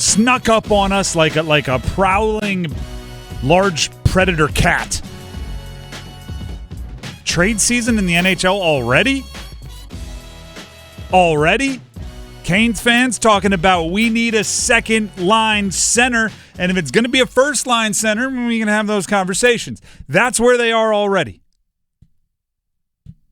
snuck up on us like a prowling large predator cat. Trade season in the NHL already? Already? Canes fans talking about we need a second-line center, and if it's going to be a first-line center, we can have those conversations. That's where they are already.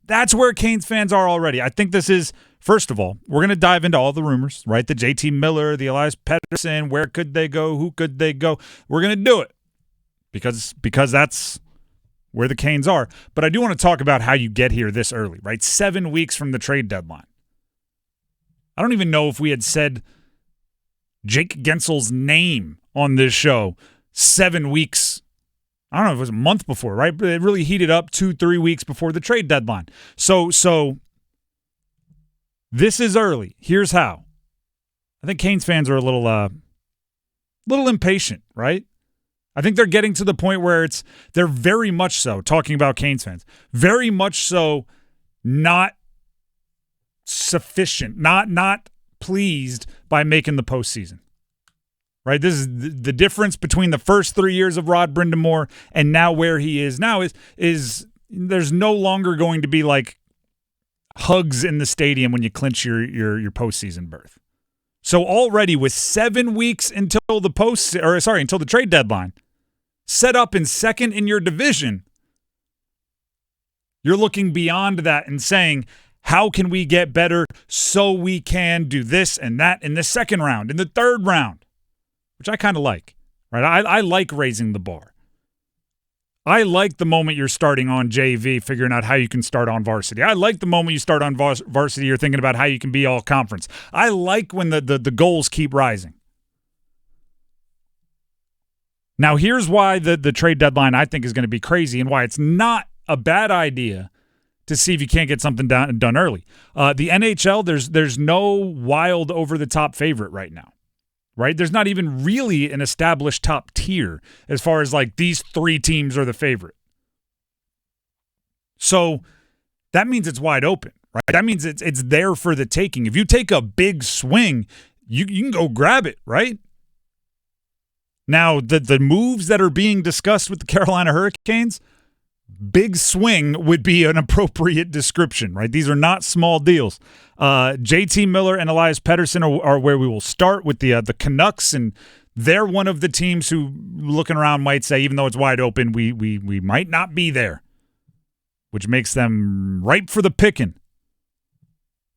That's where Canes fans are already. I think this is, first of all, we're going to dive into all the rumors, right? The JT Miller, the Elias Pettersson, where could they go, who could they go? We're going to do it because that's where the Canes are. But I do want to talk about how you get here this early, right? 7 weeks from the trade deadline. I don't even know if we had said Jake Gensel's name on this show 7 weeks. I don't know if it was a month before, right? But it really heated up 2-3 weeks before the trade deadline. So this is early. Here's how. I think Canes fans are a little impatient, right? I think they're getting to the point where they're very much so, talking about Canes fans, very much so not sufficient, not pleased by making the postseason. Right? This is the difference between the first 3 years of Rod Brind'amour and now where he is now is there's no longer going to be like hugs in the stadium when you clinch your postseason berth. So already with 7 weeks until the trade deadline, set up in second in your division, you're looking beyond that and saying, how can we get better so we can do this and that in the second round, in the third round, which I kind of like, right? I like raising the bar. I like the moment you're starting on JV, figuring out how you can start on varsity. I like the moment you start on varsity, you're thinking about how you can be all conference. I like when the goals keep rising. Now, here's why the trade deadline I think is going to be crazy and why it's not a bad idea to see if you can't get something done early. The NHL, there's no wild over-the-top favorite right now, right? There's not even really an established top tier as far as like these three teams are the favorite. So that means it's wide open, right? That means it's there for the taking. If you take a big swing, you can go grab it, right? Now, the moves that are being discussed with the Carolina Hurricanes, big swing would be an appropriate description, right? These are not small deals. JT Miller and Elias Pettersson are where we will start with the Canucks, and they're one of the teams who, looking around, might say, even though it's wide open, we might not be there, which makes them ripe for the picking.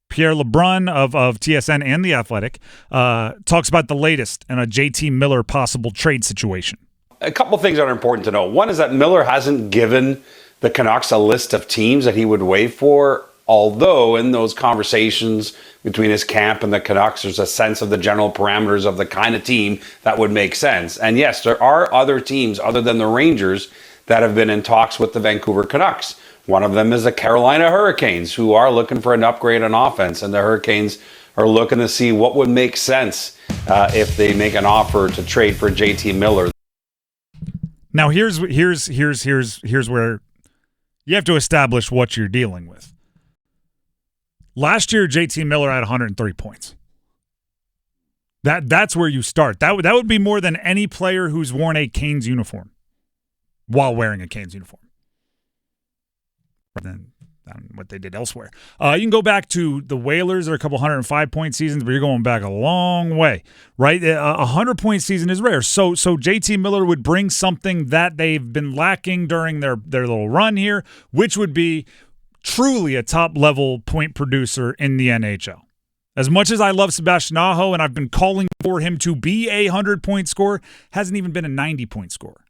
Pierre LeBrun of TSN and The Athletic talks about the latest in a JT Miller possible trade situation. A couple things that are important to know. One is that Miller hasn't given the Canucks a list of teams that he would waive for, although in those conversations between his camp and the Canucks, there's a sense of the general parameters of the kind of team that would make sense. And yes, there are other teams other than the Rangers that have been in talks with the Vancouver Canucks. One of them is the Carolina Hurricanes, who are looking for an upgrade on offense, and the Hurricanes are looking to see what would make sense if they make an offer to trade for JT Miller. Now, here's where you have to establish what you're dealing with. Last year, JT Miller had 103 points. That's where you start. That would be more than any player who's worn a Canes uniform while wearing a Canes uniform. Than what they did elsewhere. You can go back to the Whalers. They're a couple 105-point seasons, but you're going back a long way, right? A 100-point season is rare. So JT Miller would bring something that they've been lacking during their little run here, which would be truly a top-level point producer in the NHL. As much as I love Sebastian Aho, and I've been calling for him to be a 100-point scorer, hasn't even been a 90-point scorer.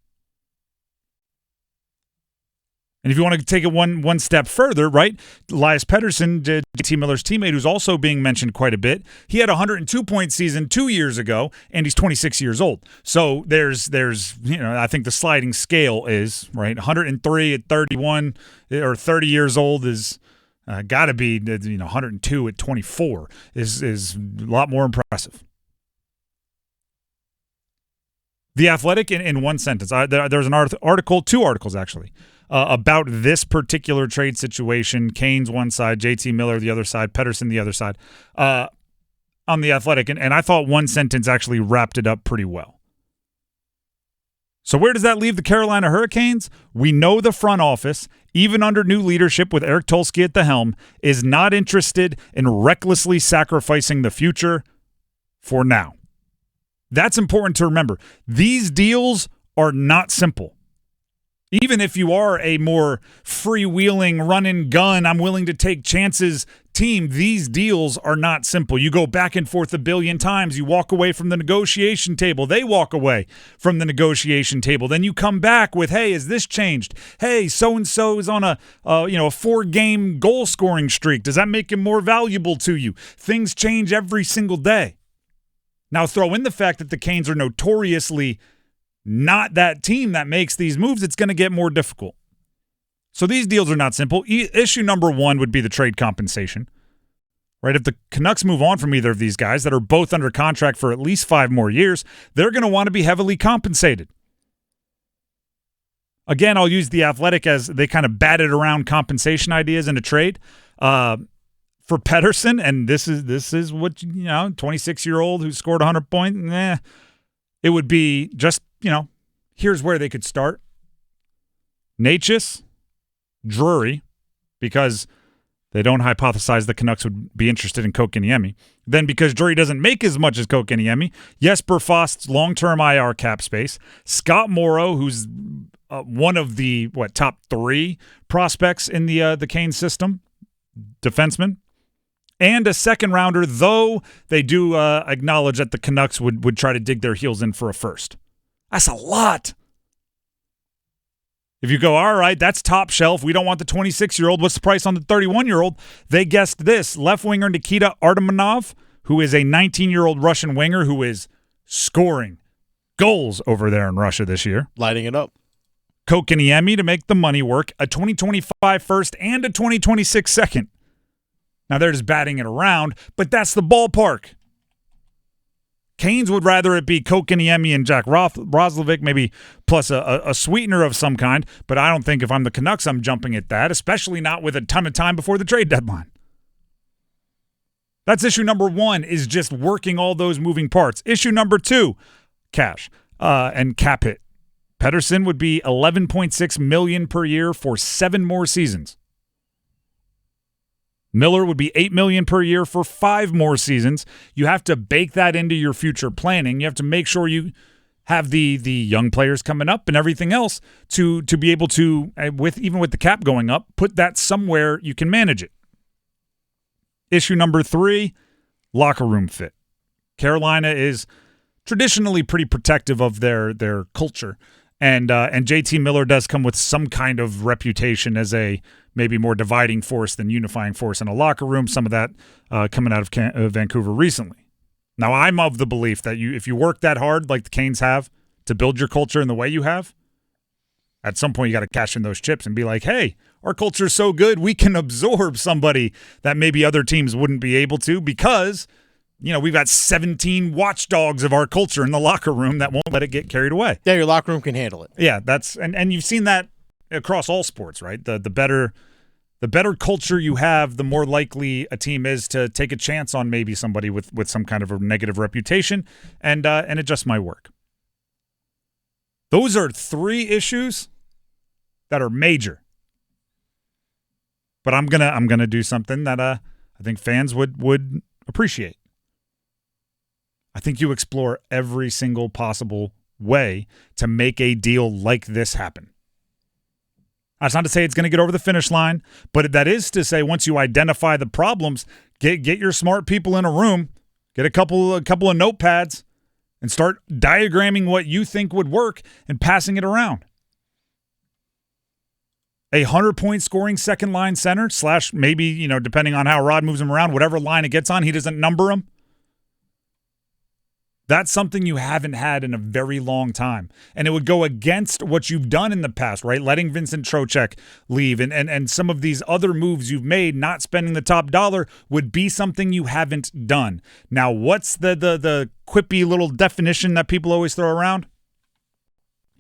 And if you want to take it one step further, right, Elias Pettersson, JT Miller's teammate, who's also being mentioned quite a bit, he had a 102-point season 2 years ago, and he's 26 years old. So there's I think the sliding scale is, right, 103 at 31 or 30 years old is got to be, 102 at 24 is a lot more impressive. The Athletic, in one sentence, there's an article, two articles actually, about this particular trade situation. Canes one side, JT Miller the other side, Pettersson the other side. I'm on The Athletic, and I thought one sentence actually wrapped it up pretty well. So where does that leave the Carolina Hurricanes? We know the front office, even under new leadership with Eric Tulsky at the helm, is not interested in recklessly sacrificing the future for now. That's important to remember. These deals are not simple. Even if you are a more freewheeling, run-and-gun, I'm willing to take chances team, these deals are not simple. You go back and forth a billion times. You walk away from the negotiation table. They walk away from the negotiation table. Then you come back with, hey, has this changed? Hey, so-and-so is on a 4-game goal-scoring streak. Does that make him more valuable to you? Things change every single day. Now throw in the fact that the Canes are notoriously not that team that makes these moves. It's going to get more difficult. So these deals are not simple. Issue number one would be the trade compensation. Right? If the Canucks move on from either of these guys that are both under contract for at least 5 more years, they're going to want to be heavily compensated. Again, I'll use The Athletic as they kind of batted around compensation ideas in a trade. For Pettersson, and this is what, 26-year-old who scored 100 points, it would be just, here's where they could start. Natchez, Drury, because they don't hypothesize the Canucks would be interested in Kotkaniemi. Then because Drury doesn't make as much as Kotkaniemi, Jesper Fast's long-term IR cap space, Scott Morrow, who's one of the, top 3 prospects in the Canes system, defenseman, and a second-rounder, though they do acknowledge that the Canucks would try to dig their heels in for a first. That's a lot. If you go, all right, that's top shelf. We don't want the 26-year-old. What's the price on the 31-year-old? They guessed this. Left winger Nikita Artemanov, who is a 19-year-old Russian winger who is scoring goals over there in Russia this year. Lighting it up. Kotkaniemi to make the money work, a 2025 first and a 2026 second. Now, they're just batting it around, but that's the ballpark. Canes would rather it be Kotkaniemi and Jack Roslovic, maybe plus a sweetener of some kind, but I don't think if I'm the Canucks, I'm jumping at that, especially not with a ton of time before the trade deadline. That's issue number one, is just working all those moving parts. Issue number two, cash and cap hit. Pettersson would be $11.6 million per year for 7 more seasons. Miller would be $8 million per year for 5 more seasons. You have to bake that into your future planning. You have to make sure you have the young players coming up and everything else to be able to, even with the cap going up, put that somewhere you can manage it. Issue number 3, locker room fit. Carolina is traditionally pretty protective of their culture, and JT Miller does come with some kind of reputation as a maybe more dividing force than unifying force in a locker room. Some of that coming out of Vancouver recently. Now, I'm of the belief that if you work that hard like the Canes have to build your culture in the way you have, at some point you got to cash in those chips and be like, hey, our culture is so good we can absorb somebody that maybe other teams wouldn't be able to because, we've got 17 watchdogs of our culture in the locker room that won't let it get carried away. Yeah, your locker room can handle it. Yeah, that's and you've seen that across all sports, right? The better culture you have, the more likely a team is to take a chance on maybe somebody with some kind of a negative reputation, and it just might work. Those are 3 issues that are major. But I'm gonna do something that I think fans would appreciate. I think you explore every single possible way to make a deal like this happen. That's not to say it's going to get over the finish line, but that is to say once you identify the problems, get your smart people in a room, get a couple of notepads, and start diagramming what you think would work and passing it around. A 100-point scoring second line center / maybe, depending on how Rod moves him around, whatever line it gets on, he doesn't number them. That's something you haven't had in a very long time. And it would go against what you've done in the past, right? Letting Vincent Trocheck leave and some of these other moves you've made, not spending the top dollar, would be something you haven't done. Now, what's the quippy little definition that people always throw around?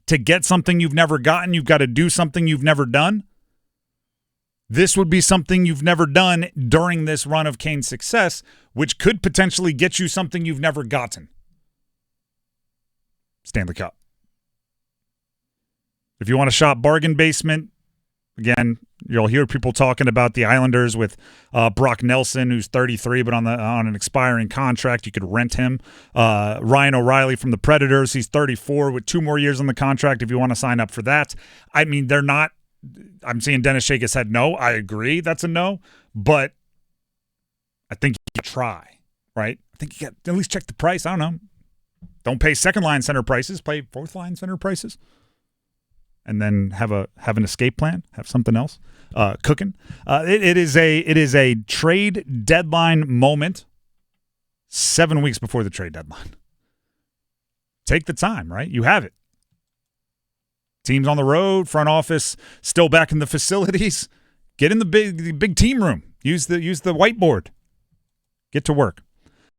To get something you've never gotten, you've got to do something you've never done. This would be something you've never done during this run of Kane's success, which could potentially get you something you've never gotten. Stanley Cup. If you want to shop bargain basement, again, you'll hear people talking about the Islanders with Brock Nelson, who's 33, but on an expiring contract. You could rent him. Ryan O'Reilly from the Predators, he's 34 with 2 more years on the contract if you want to sign up for that. I mean, they're not – I'm seeing Dennis shake his head no. I agree that's a no, but I think you can try, right? I think you got to at least check the price. I don't know. Don't pay second-line center prices. Pay fourth-line center prices. And then have an escape plan, have something else cooking. It is a trade deadline moment 7 weeks before the trade deadline. Take the time, right? You have it. Teams on the road, front office still back in the facilities. Get in the big team room. Use the whiteboard. Get to work.